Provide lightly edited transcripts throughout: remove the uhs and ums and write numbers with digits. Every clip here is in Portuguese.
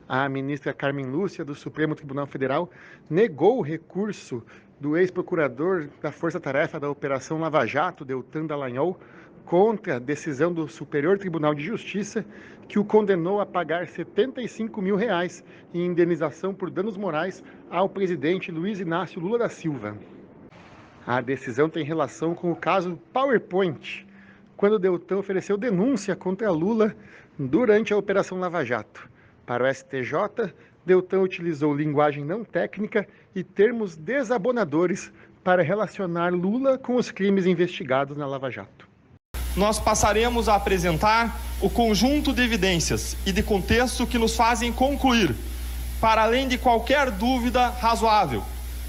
A ministra Carmen Lúcia, do Supremo Tribunal Federal, negou o recurso do ex-procurador da Força Tarefa da Operação Lava Jato, Deltan Dallagnol, contra a decisão do Superior Tribunal de Justiça, que o condenou a pagar R$ 75 mil em indenização por danos morais ao presidente Luiz Inácio Lula da Silva. A decisão tem relação com o caso PowerPoint, quando Deltan ofereceu denúncia contra Lula durante a Operação Lava Jato. Para o STJ, Deltan utilizou linguagem não técnica e termos desabonadores para relacionar Lula com os crimes investigados na Lava Jato. Nós passaremos a apresentar o conjunto de evidências e de contexto que nos fazem concluir, para além de qualquer dúvida razoável,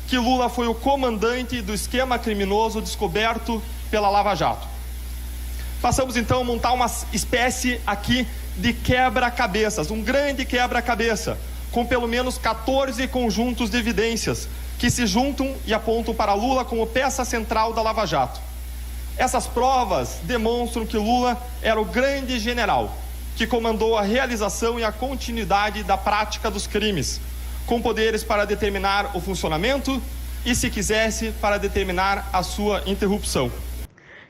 que Lula foi o comandante do esquema criminoso descoberto pela Lava Jato. Passamos então a montar uma espécie aqui de quebra-cabeças, um grande quebra-cabeça, com pelo menos 14 conjuntos de evidências que se juntam e apontam para Lula como peça central da Lava Jato. Essas provas demonstram que Lula era o grande general que comandou a realização e a continuidade da prática dos crimes, com poderes para determinar o funcionamento e, se quisesse, para determinar a sua interrupção.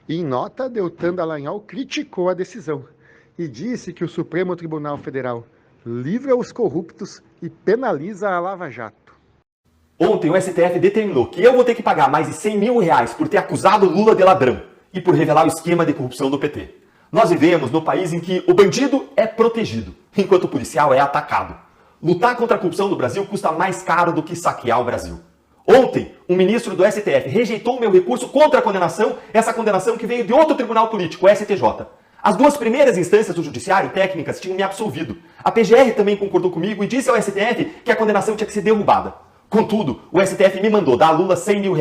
Em nota, Deltan Dallagnol criticou a decisão e disse que o Supremo Tribunal Federal livra os corruptos e penaliza a Lava Jato. Ontem o STF determinou que eu vou ter que pagar mais de R$100 mil por ter acusado Lula de ladrão e por revelar o esquema de corrupção do PT. Nós vivemos no país em que o bandido é protegido, enquanto o policial é atacado. Lutar contra a corrupção no Brasil custa mais caro do que saquear o Brasil. Ontem, um ministro do STF rejeitou o meu recurso contra a condenação, essa condenação que veio de outro tribunal político, o STJ. As duas primeiras instâncias do judiciário, técnicas, tinham me absolvido. A PGR também concordou comigo e disse ao STF que a condenação tinha que ser derrubada. Contudo, o STF me mandou dar a Lula R$100 mil.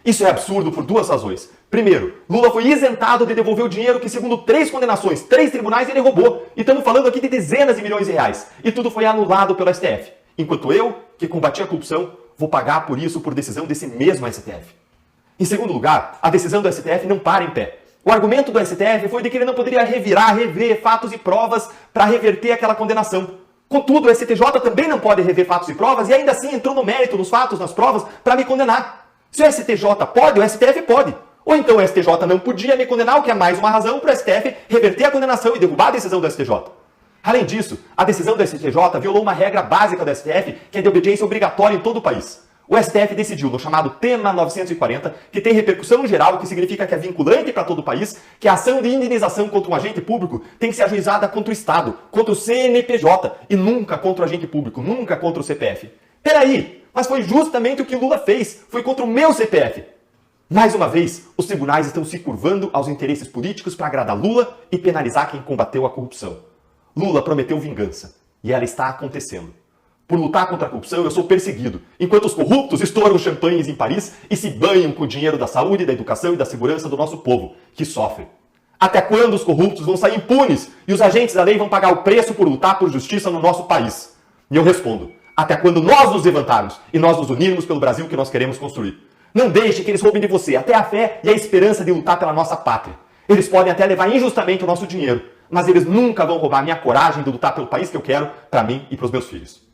Isso é absurdo por duas razões. Primeiro, Lula foi isentado de devolver o dinheiro que, segundo 3 condenações, 3 tribunais, ele roubou. E estamos falando aqui de dezenas de milhões de reais. E tudo foi anulado pelo STF. Enquanto eu, que combati a corrupção, vou pagar por isso por decisão desse mesmo STF. Em segundo lugar, a decisão do STF não para em pé. O argumento do STF foi de que ele não poderia rever fatos e provas para reverter aquela condenação. Contudo, o STJ também não pode rever fatos e provas e ainda assim entrou no mérito, nos fatos, nas provas, para me condenar. Se o STJ pode, o STF pode. Ou então o STJ não podia me condenar, o que é mais uma razão para o STF reverter a condenação e derrubar a decisão do STJ. Além disso, a decisão do STJ violou uma regra básica do STF, que é de obediência obrigatória em todo o país. O STF decidiu, no chamado tema 940, que tem repercussão geral, que significa que é vinculante para todo o país, que a ação de indenização contra um agente público tem que ser ajuizada contra o Estado, contra o CNPJ, e nunca contra o agente público, nunca contra o CPF. Peraí, mas foi justamente o que Lula fez, foi contra o meu CPF. Mais uma vez, os tribunais estão se curvando aos interesses políticos para agradar Lula e penalizar quem combateu a corrupção. Lula prometeu vingança, e ela está acontecendo. Por lutar contra a corrupção, eu sou perseguido, enquanto os corruptos estouram champanhes em Paris e se banham com o dinheiro da saúde, da educação e da segurança do nosso povo, que sofre. Até quando os corruptos vão sair impunes e os agentes da lei vão pagar o preço por lutar por justiça no nosso país? E eu respondo, até quando nós nos levantarmos e nós nos unirmos pelo Brasil que nós queremos construir. Não deixe que eles roubem de você até a fé e a esperança de lutar pela nossa pátria. Eles podem até levar injustamente o nosso dinheiro, mas eles nunca vão roubar a minha coragem de lutar pelo país que eu quero, para mim e para os meus filhos.